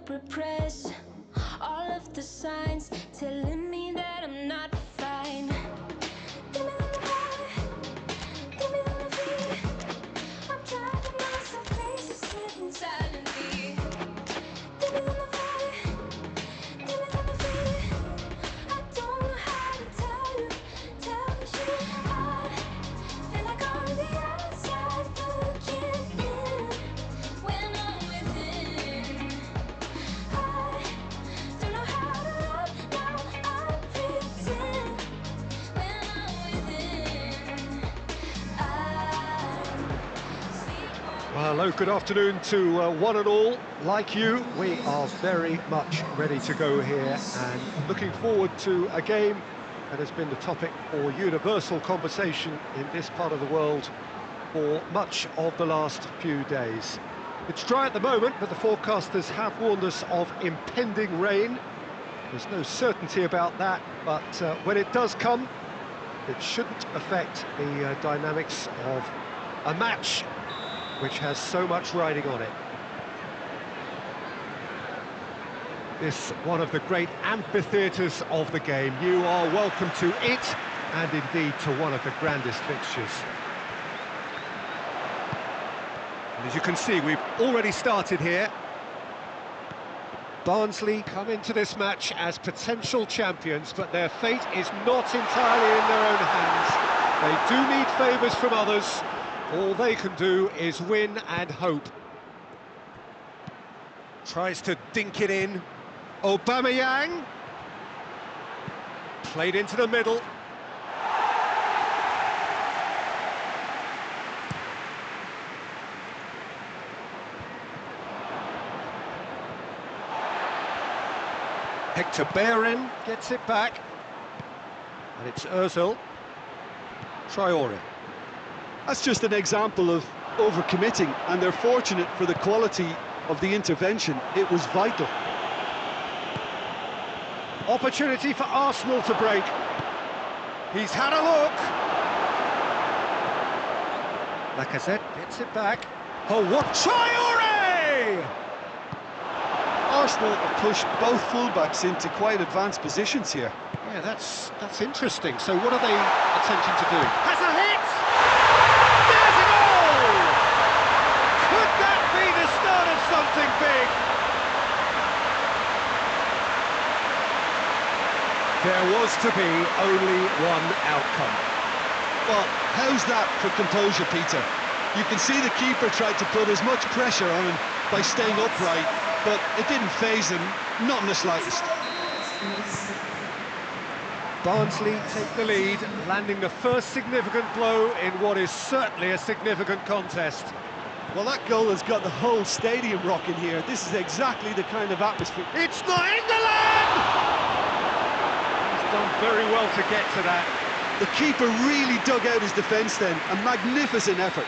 repress all of the signs telling me that I'm not fine. Give me the high, give me the feet. I'm driving myself crazy, sitting silently. Give me the fire, give me the feet. I don't know how to tell you shit. I feel like on the outside looking in when I'm within. I don't know how to love, now I pretend when I'm within. Well, hello, good afternoon to one and all. Like you, we are very much ready to go here and looking forward to a game that has been the topic for universal conversation in this part of the world for much of the last few days. It's dry at the moment, but the forecasters have warned us of impending rain. There's no certainty about that, but when it does come, it shouldn't affect the dynamics of a match which has so much riding on it. This one of the great amphitheatres of the game. You are welcome to it, and indeed to one of the grandest fixtures. And as you can see, we've already started here. Barnsley come into this match as potential champions, but their fate is not entirely in their own hands. They do need favours from others. All they can do is win and hope. Tries to dink it in. Aubameyang. Played into the middle. Hector Bellerin gets it back. And it's Ozil. Traore. That's just an example of overcommitting, and they're fortunate for the quality of the intervention. It was vital. Opportunity for Arsenal to break. He's had a look. Lacazette gets it back. Oh, what? Traore! Arsenal have pushed both fullbacks into quite advanced positions here. Yeah, that's interesting. So what are they attempting to do? Has a hit! There's a goal! Could that be the start of something big? There was to be only one outcome. Well, how's that for composure, Peter? You can see the keeper tried to put as much pressure on him by staying upright, but it didn't faze him, not in the slightest. Barnsley take the lead, landing the first significant blow in what is certainly a significant contest. Well, that goal has got the whole stadium rocking here. This is exactly the kind of atmosphere. It's not England! He's done very well to get to that. The keeper really dug out his defence then. A magnificent effort.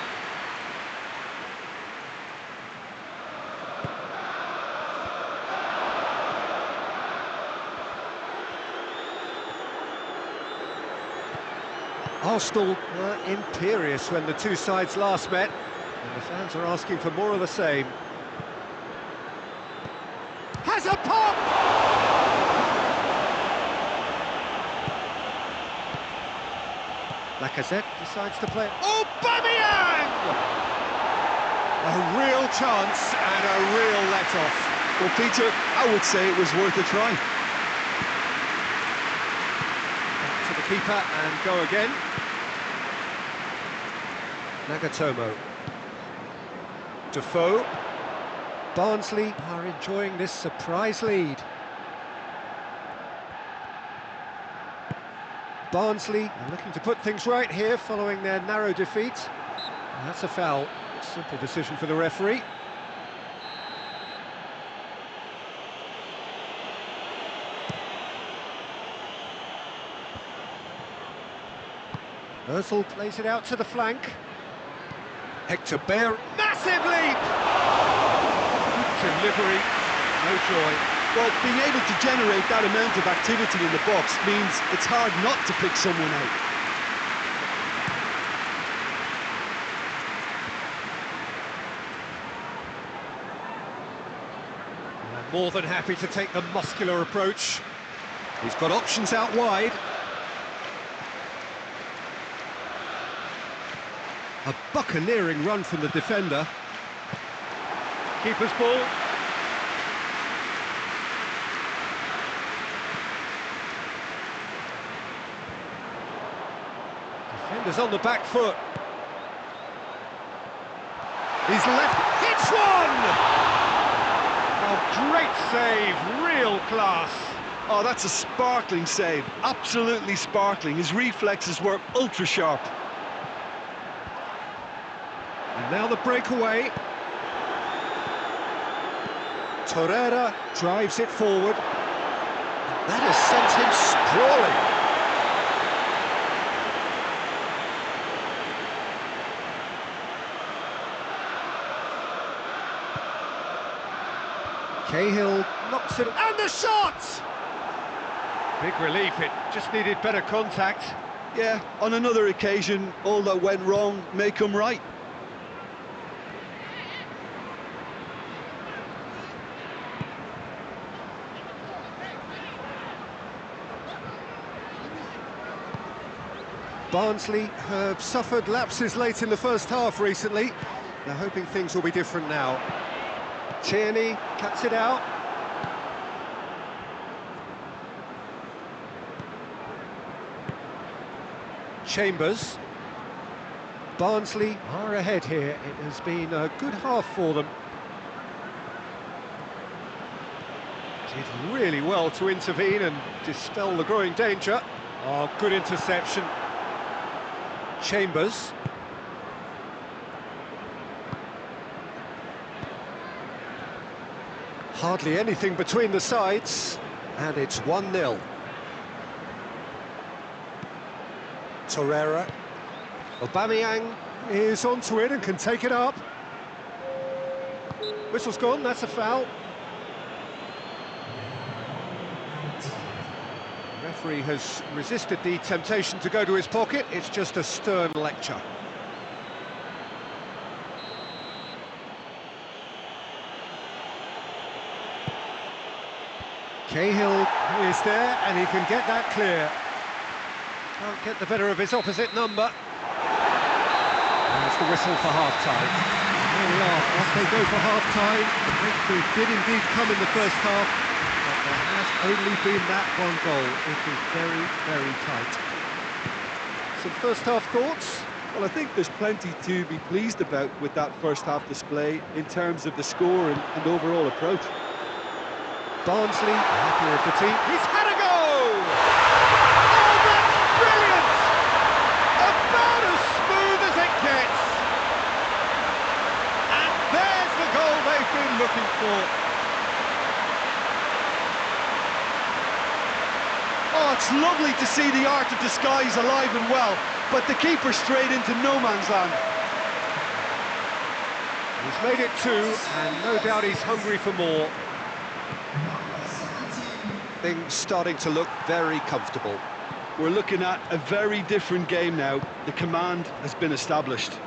Arsenal were imperious when the two sides last met, and the fans are asking for more of the same. Has a pop! Lacazette decides to play. Aubameyang! A real chance and a real let-off. Well, Peter, I would say it was worth a try. Back to the keeper and go again. Nagatomo. Defoe. Barnsley are enjoying this surprise lead. Barnsley are looking to put things right here following their narrow defeat. And that's a foul. Simple decision for the referee. Ozil plays it out to the flank. Hector Bellerin, massive leap! Delivery, no joy. Well, being able to generate that amount of activity in the box means it's hard not to pick someone out. More than happy to take the muscular approach. He's got options out wide. A buccaneering run from the defender. Keeper's ball. Defender's on the back foot. He's left, hits one! Oh, great save, real class. Oh, that's a sparkling save, absolutely sparkling. His reflexes were ultra sharp. And now the breakaway. Torreira drives it forward. That has sent him sprawling. Cahill knocks it, and the shot! Big relief, it just needed better contact. Yeah, on another occasion, all that went wrong may come right. Barnsley have suffered lapses late in the first half recently. They're hoping things will be different now. Tierney cuts it out. Chambers. Barnsley are ahead here. It has been a good half for them. Did really well to intervene and dispel the growing danger. Oh, good interception. Chambers. Hardly anything between the sides, and it's 1-0. Torreira. Aubameyang is onto it and can take it up. Whistle's gone, that's a foul. The referee has resisted the temptation to go to his pocket. It's just a stern lecture. Cahill is there, and he can get that clear. Can't get the better of his opposite number. There's the whistle for half-time. They'll laugh as they go for half-time. The breakthrough did indeed come in the first half, but there has only been that one goal. It is very, very tight. Some first-half thoughts? Well, I think there's plenty to be pleased about with that first-half display in terms of the score and overall approach. Barnsley, happy with the team. He's had a go! Oh, that's brilliant! About as smooth as it gets. And there's the goal they've been looking for. Oh, it's lovely to see the art of disguise alive and well, but the keeper straight into no man's land. He's made it two, and no doubt he's hungry for more. Things starting to look very comfortable. We're looking at a very different game now. The command has been established.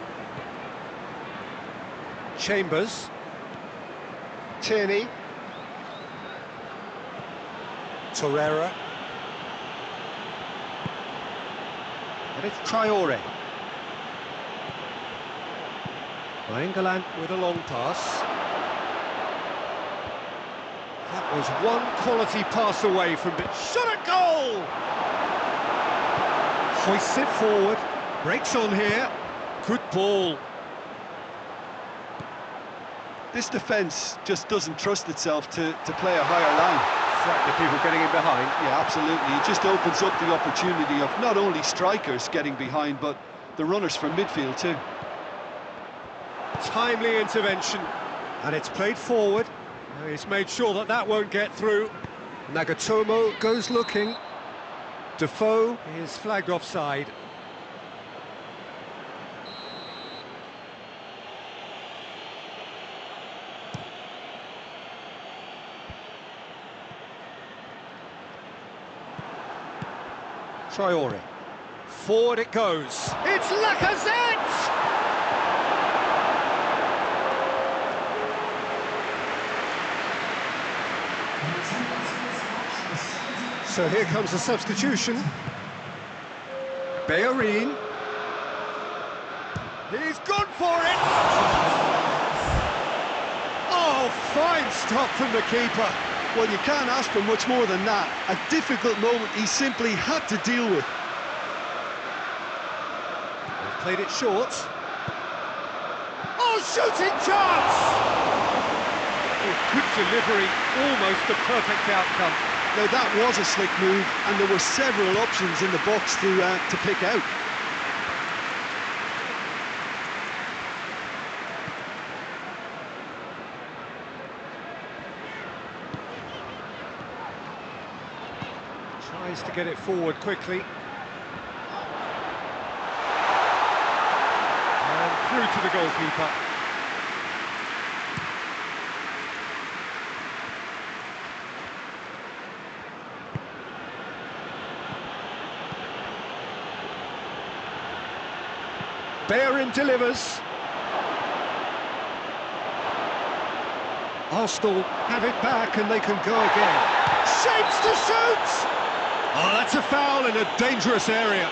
Chambers. Tierney. Torreira. And it's Traore. England with a long pass. That was one quality pass away from it. Shot at goal! Hoists it forward. Breaks on here. Good ball. This defence just doesn't trust itself to play a higher line. Frightened of people getting in behind. Yeah, absolutely. It just opens up the opportunity of not only strikers getting behind, but the runners from midfield too. Timely intervention. And it's played forward. Now he's made sure that that won't get through. Nagatomo goes looking. Defoe is flagged offside. Traore. Forward it goes. It's Lacazette! So here comes the substitution. Bellerin. He's gone for it! Oh, fine stop from the keeper. Well, you can't ask for much more than that. A difficult moment he simply had to deal with. They've played it short. Oh, shooting chance! Oh, good delivery, almost the perfect outcome. Now, that was a slick move, and there were several options in the box to pick out. Tries to get it forward quickly. And through to the goalkeeper. Bellerin delivers. Arsenal have it back and they can go again. Shapes to shoot! Oh, that's a foul in a dangerous area.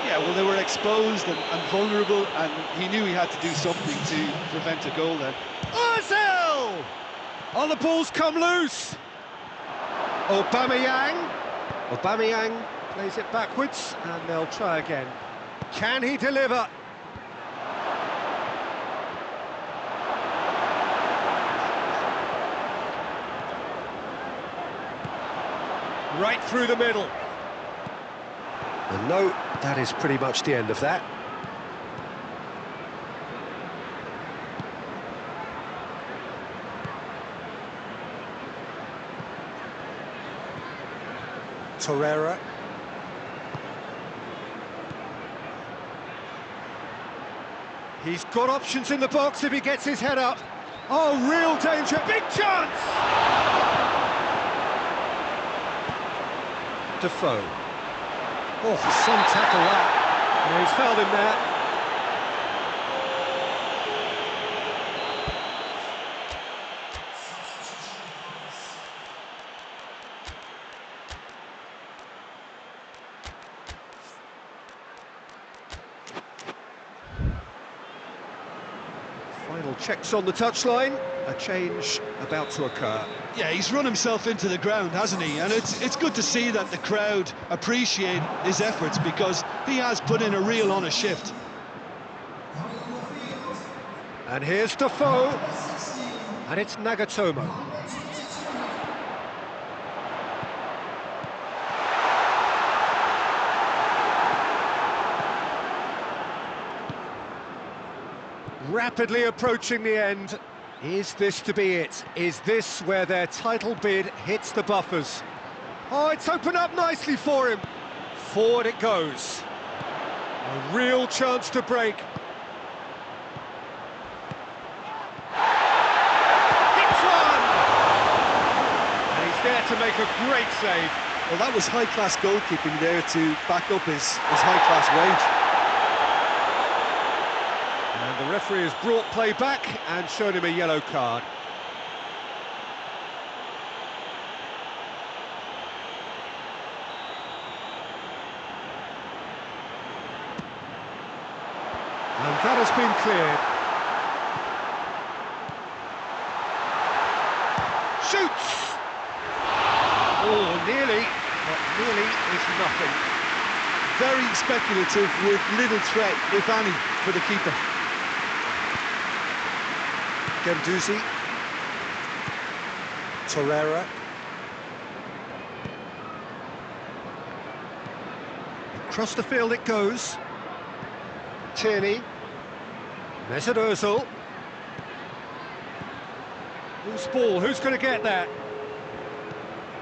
Yeah, well, they were exposed and vulnerable, and he knew he had to do something to prevent a goal then. Ozil! Oh, the ball's come loose. Aubameyang. Aubameyang plays it backwards, and they'll try again. Can he deliver? Right through the middle. And no, that is pretty much the end of that. Torreira. He's got options in the box if he gets his head up. Oh, real danger, big chance! Defoe. Oh, some tackle that. Yeah, he's fouled him there. Final checks on the touchline. A change about to occur. Yeah, he's run himself into the ground, hasn't he? And it's good to see that the crowd appreciate his efforts, because he has put in a real honest shift. And here's Defoe. And it's Nagatomo. Rapidly approaching the end. Is this to be it? Is this where their title bid hits the buffers? Oh, it's opened up nicely for him. Forward it goes. A real chance to break. Hits one! And he's there to make a great save. Well, that was high-class goalkeeping there to back up his high-class wage. And the referee has brought play back and shown him a yellow card. And that has been cleared. Shoots! Oh, nearly, but nearly is nothing. Very speculative, with little threat, if any, for the keeper. Gendouzi. Torreira. Across the field it goes. Tierney. Mesut Ozil. Who's ball? Who's going to get that?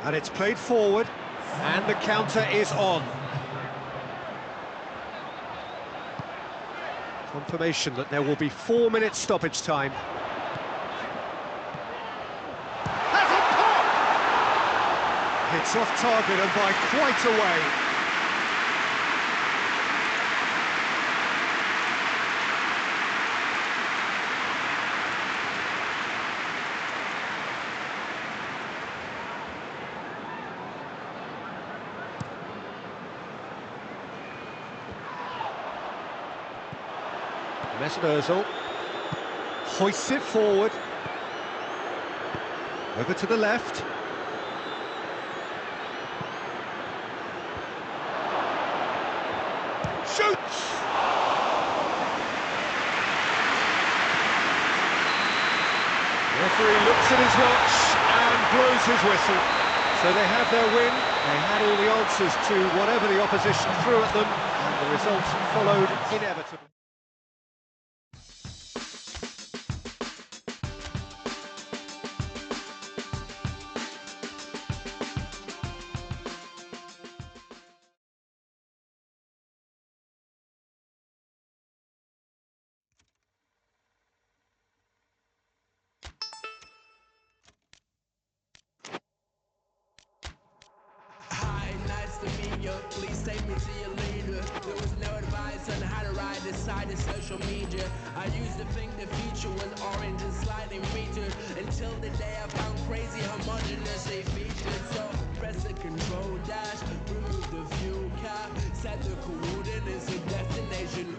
And it's played forward, and the counter is on. Confirmation that there will be 4 minutes stoppage time. Has a pop! Hits off target and by quite a way. Mesut Ozil hoists it forward. Over to the left. Shoots! The referee looks at his watch and blows his whistle. So they have their win, they had all the answers to whatever the opposition threw at them, and the results followed inevitably. Nice to meet you. Please take me to your leader. There was no advice on how to ride this side of social media. I used to think the future was orange and slightly featured until the day I found crazy homogeneously featured. So press the control dash, remove the fuel cap, set the coordinates of destination.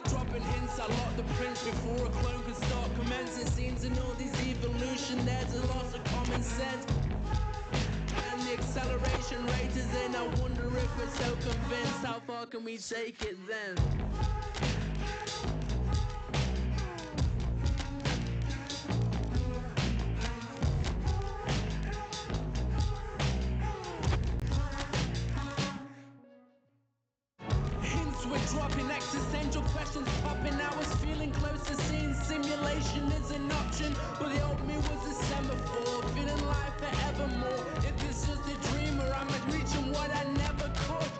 Dropping hints, I lock the prints before a clone could start commencing scenes and all these evolution. There's a loss of common sense. And the acceleration rate is in. I wonder if we're so convinced. How far can we take it then? Hints we're dropping, existential questions popping. I was feeling close to seeing simulation is an option, but the old me was a semaphore, feeling life forevermore. If it's just a dream or I'm reaching what I never could.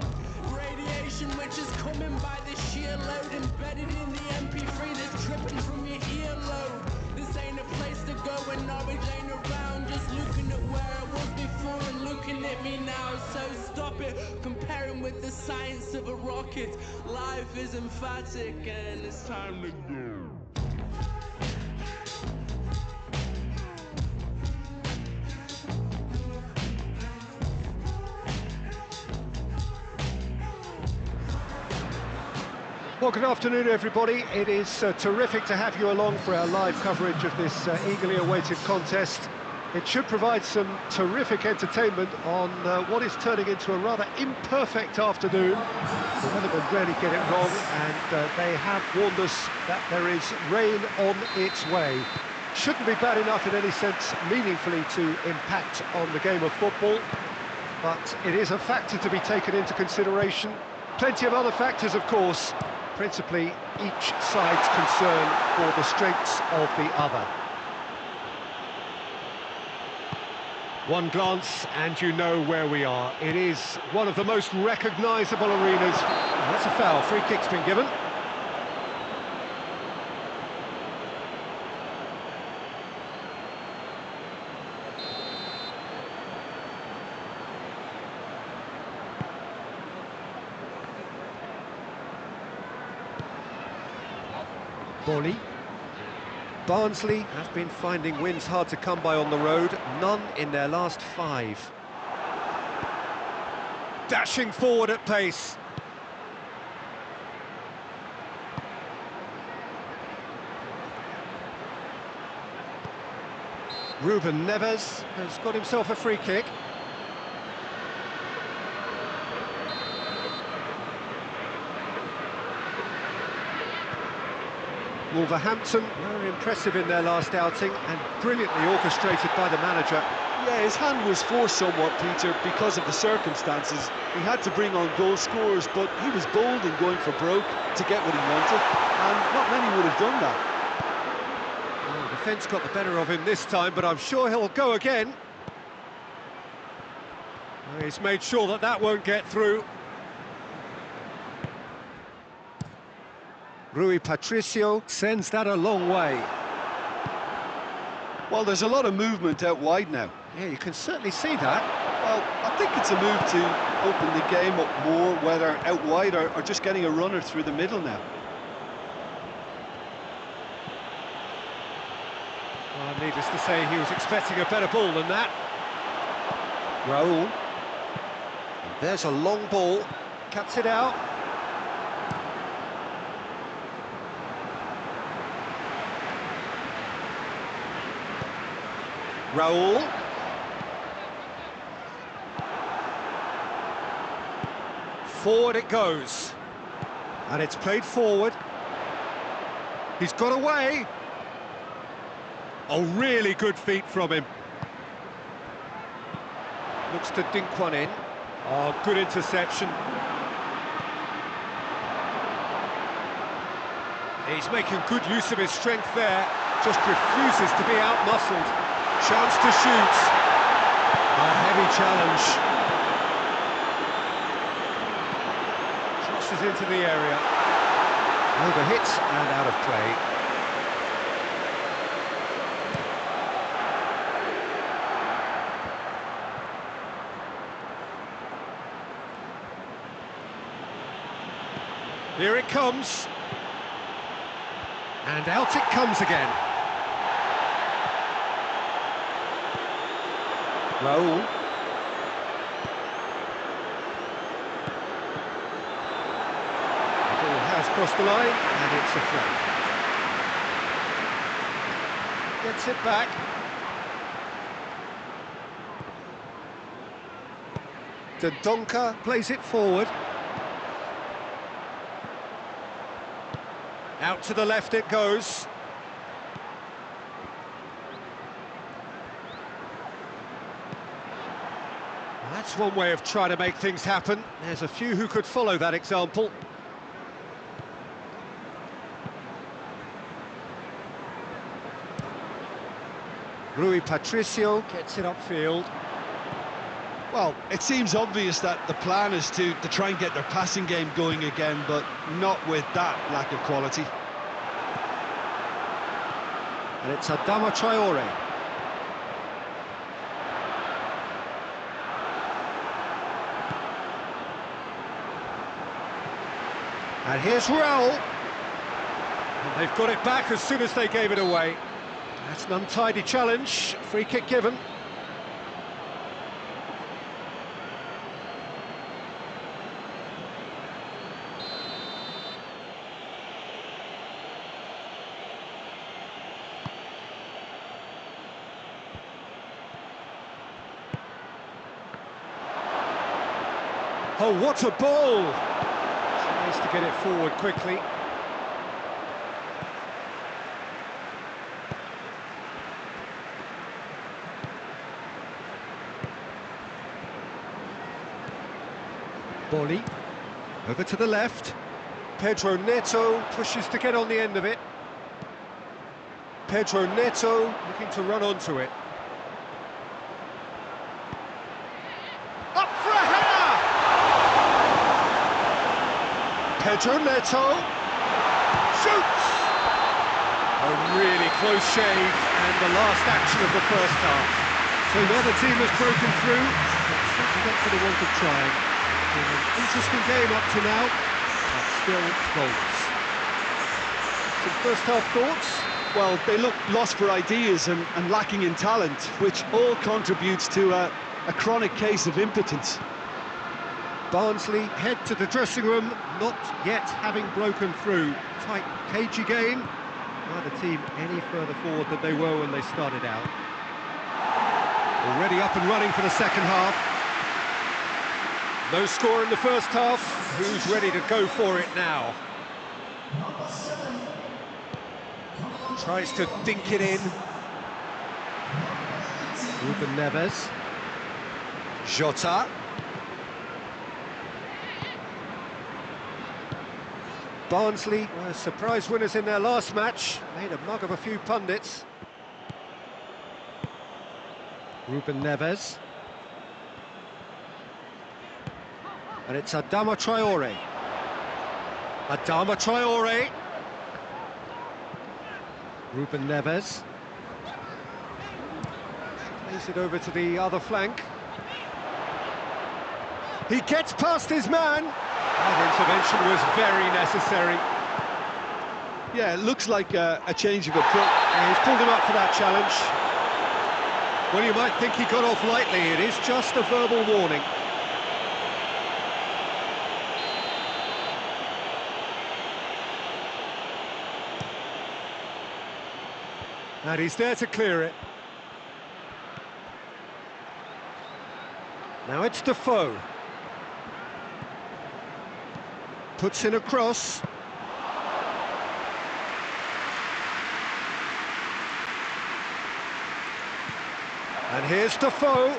Radiation which is coming by the sheer load, embedded in the MP3 that's dripping from your earlobe. This ain't a place to go when knowledge ain't around. Just looking at where I was before and looking at me now. So stop it, comparing with the science of a rocket. Life is emphatic and it's time to go. Well, good afternoon, everybody. It is terrific to have you along for our live coverage of this eagerly awaited contest. It should provide some terrific entertainment on what is turning into a rather imperfect afternoon. The weathermen rarely get it wrong, and they have warned us that there is rain on its way. Shouldn't be bad enough in any sense meaningfully to impact on the game of football, but it is a factor to be taken into consideration. Plenty of other factors, of course, principally each side's concern for the strengths of the other. One glance and you know where we are. It is one of the most recognisable arenas. That's a foul. Free kick's been given. Bolly. Barnsley have been finding wins hard to come by on the road, none in their last 5. Dashing forward at pace. Ruben Neves has got himself a free kick. Wolverhampton, very impressive in their last outing and brilliantly orchestrated by the manager. Yeah, his hand was forced somewhat, Peter, because of the circumstances. He had to bring on goal scorers, but he was bold in going for broke to get what he wanted, and not many would have done that. Well, the defence got the better of him this time, but I'm sure he'll go again. Well, he's made sure that that won't get through. Rui Patricio sends that a long way. Well, there's a lot of movement out wide now. Yeah, you can certainly see that. Well, I think it's a move to open the game up more, whether out wide or just getting a runner through the middle now. Well, needless to say, he was expecting a better ball than that. Raul. There's a long ball. Cuts it out. Raul. Forward it goes. And it's played forward. He's got away. Oh, really good feet from him. Looks to dink one in. Oh, good interception. He's making good use of his strength there. Just refuses to be out-muscled. Chance to shoot. A heavy challenge. Crosses into the area. Overhit and out of play. Here it comes. And out it comes again. Raul. The ball has crossed the line, and it's a throw. Gets it back. Dendoncker plays it forward. Out to the left it goes. That's one way of trying to make things happen. There's a few who could follow that example. Rui Patricio gets it upfield. Well, it seems obvious that the plan is to try and get their passing game going again, but not with that lack of quality. And it's Adama Traore. And here's Raul. And they've got it back as soon as they gave it away. That's an untidy challenge. Free kick given. Oh, what a ball! Tries to get it forward quickly. Boli, over to the left. Pedro Neto pushes to get on the end of it. Pedro Neto looking to run onto it. Up for a header! Pedro Neto shoots! A really close shave, and the last action of the first half. So the other team has broken through, but certainly not for the want of trying. Been an interesting game up to now, but still goals. Some first half thoughts? Well, they look lost for ideas and lacking in talent, which all contributes to a chronic case of impotence. Barnsley head to the dressing room, not yet having broken through. Tight, cagey game. Neither team any further forward than they were when they started out. Already up and running for the second half. No score in the first half. Who's ready to go for it now? Tries to dink it in. Ruben Neves. Jota. Barnsley were surprise winners in their last match. Made a mug of a few pundits. Ruben Neves. And it's Adama Traore. Adama Traore. Ruben Neves. Plays it over to the other flank. He gets past his man. That intervention was very necessary. Yeah, it looks like a change of approach. Yeah, he's pulled him up for that challenge. Well, you might think he got off lightly. It is just a verbal warning. And he's there to clear it. Now it's Defoe. Puts in a cross. And here's Defoe.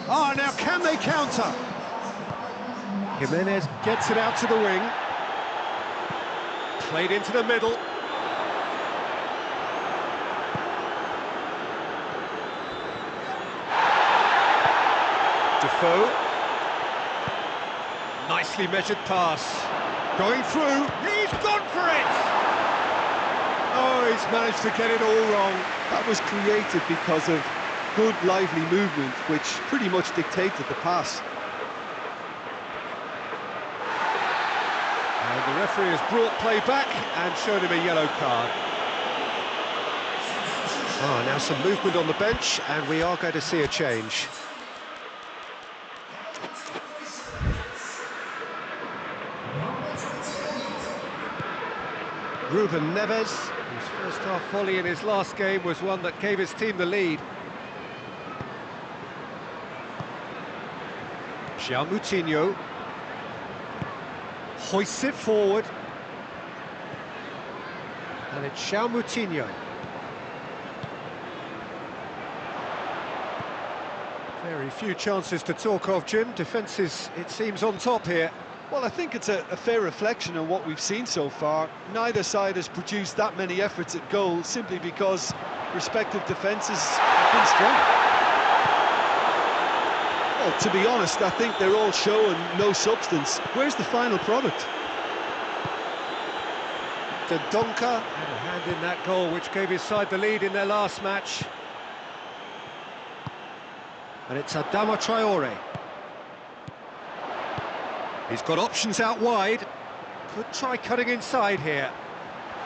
Oh, now can they counter? Jimenez gets it out to the wing. Played into the middle. Defoe. Nicely measured pass. Going through. He's gone for it! Oh, he's managed to get it all wrong. That was created because of good, lively movement, which pretty much dictated the pass. And the referee has brought play back and shown him a yellow card. Oh, now some movement on the bench, and we are going to see a change. Ruben Neves, whose first half volley in his last game was one that gave his team the lead. Moutinho hoists it forward. And it's Moutinho. Very few chances to talk of, Jim. Defence is, it seems, on top here. Well, I think it's a fair reflection on what we've seen so far. Neither side has produced that many efforts at goal simply because respective defences have been strong. Well, to be honest, I think they're all show and no substance. Where's the final product? Donka had a hand in that goal, which gave his side the lead in their last match. And it's Adama Traore. He's got options out wide. Could try cutting inside here.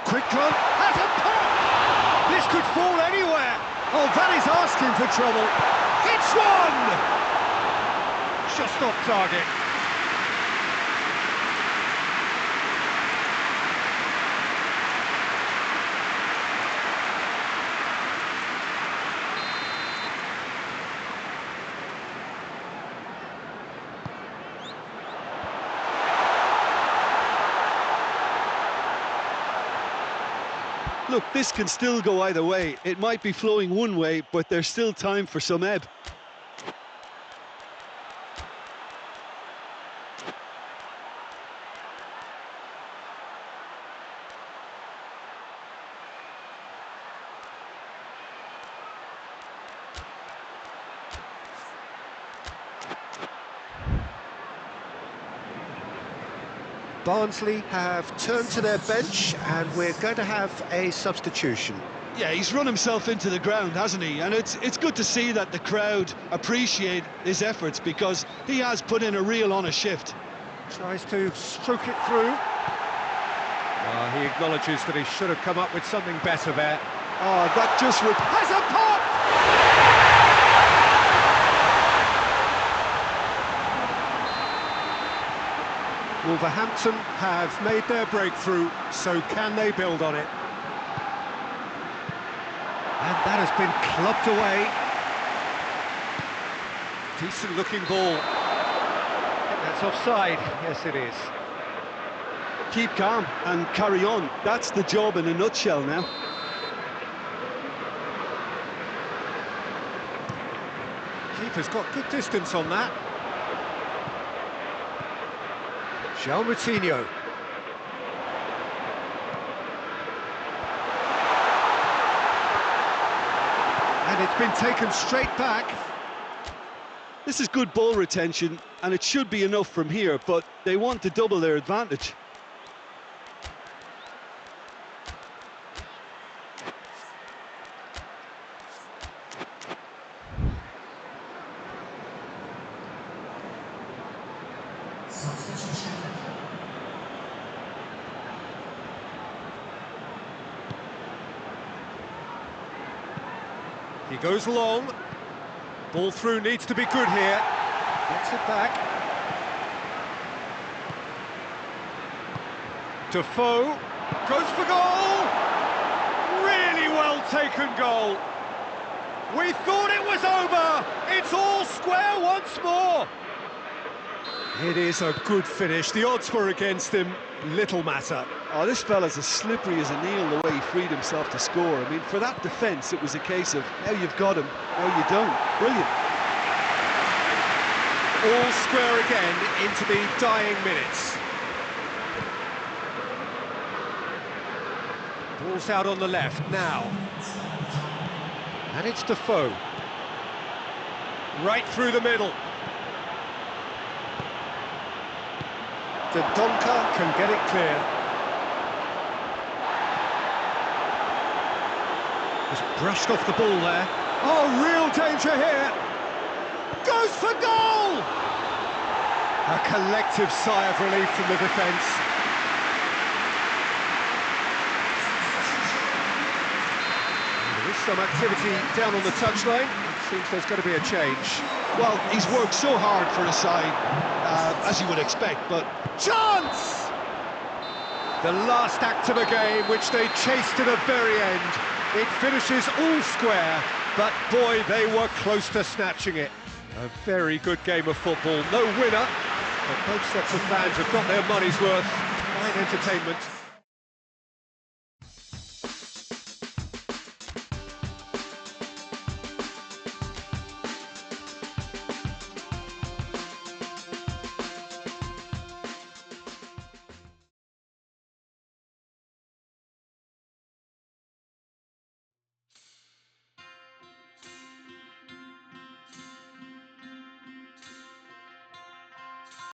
Quick run, has a pop! This could fall anywhere. Oh, that is asking for trouble. It's one! Just off target. Look, this can still go either way. It might be flowing one way, but there's still time for some ebb. Barnsley have turned to their bench, and we're going to have a substitution. Yeah, he's run himself into the ground, hasn't he? And it's good to see that the crowd appreciate his efforts because he has put in a real honest shift. Tries to stroke it through. He acknowledges that he should have come up with something better there. Oh, that just has a pop! Wolverhampton have made their breakthrough, so can they build on it? And that has been clubbed away. Decent looking ball. That's offside. Yes, it is. keep calm and carry on. That's the job in a nutshell now. Keeper's got good distance on that. Moutinho. And it's been taken straight back. This is good ball retention, and it should be enough from here, but they want to double their advantage. He goes long. Ball through needs to be good here. Gets it back. Defoe goes for goal. Really well taken goal. We thought it was over! It's all square once more! It is a good finish. The odds were against him. Little matter. Oh, this fella's as slippery as an eel the way he freed himself to score. I mean, for that defence, it was a case of now you've got him, now you don't. Brilliant. All square again into the dying minutes. Ball's out on the left now. And it's Defoe. Right through the middle. Donka can get it clear. Just brushed off the ball there. Oh, real danger here. Goes for goal! A collective sigh of relief from the defence. There is some activity down on the touchline. It seems there's going to be a change. Well, he's worked so hard for his side, as you would expect, but... Chance! The last act of a game, which they chased to the very end. It finishes all square, but boy, they were close to snatching it. A very good game of football. No winner, but both sets of fans have got their money's worth. Fine entertainment.